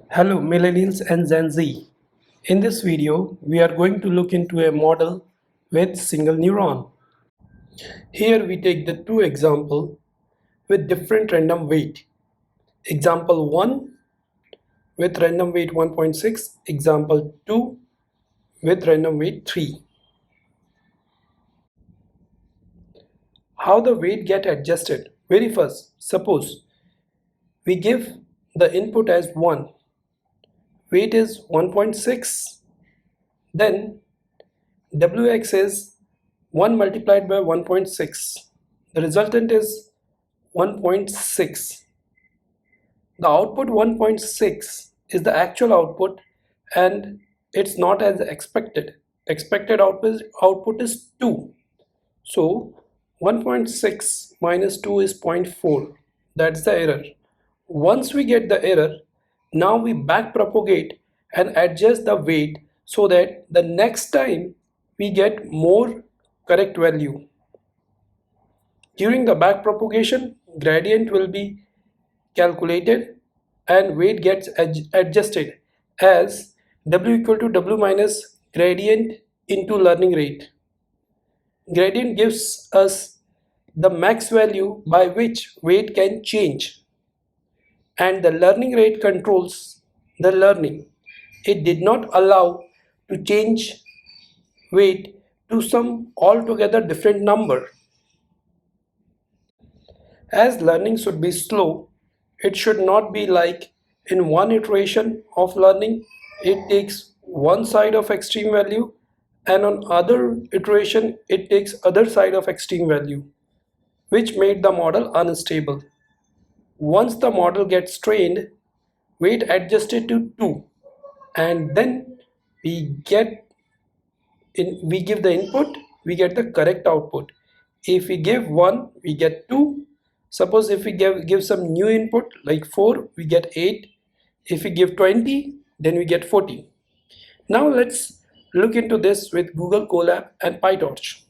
Hello millennials and Gen Z. In this video, we are going to look into a model with single neuron. Here we take the two examples with different random weight. Example 1 with random weight 1.6, example 2 with random weight 3. How the weight get adjusted? Very first, suppose we give the input as 1, weight is 1.6, then Wx is 1 multiplied by 1.6. The resultant is 1.6. The output 1.6 is the actual output and it's not as expected. Expected output is 2. So 1.6 minus 2 is 0.4. That's the error. Once we get the error, now we back propagate and adjust the weight so that the next time we get more correct value. During the back propagation, gradient will be calculated and weight gets adjusted as W equal to W minus gradient into learning rate. Gradient gives us the max value by which weight can change, and the learning rate controls the learning. It did not allow to change weight to some altogether different number. As learning should be slow, it should not be like in one iteration of learning, it takes one side of extreme value and on other iteration, it takes other side of extreme value, which made the model unstable. Once the model gets trained, weight adjusted to 2 and then we get we give the input, we get the correct output. If we give 1, we get 2. Suppose if we give some new input like 4, we get 8. If we give 20, then we get 40. Now let's look into this with Google Colab and PyTorch.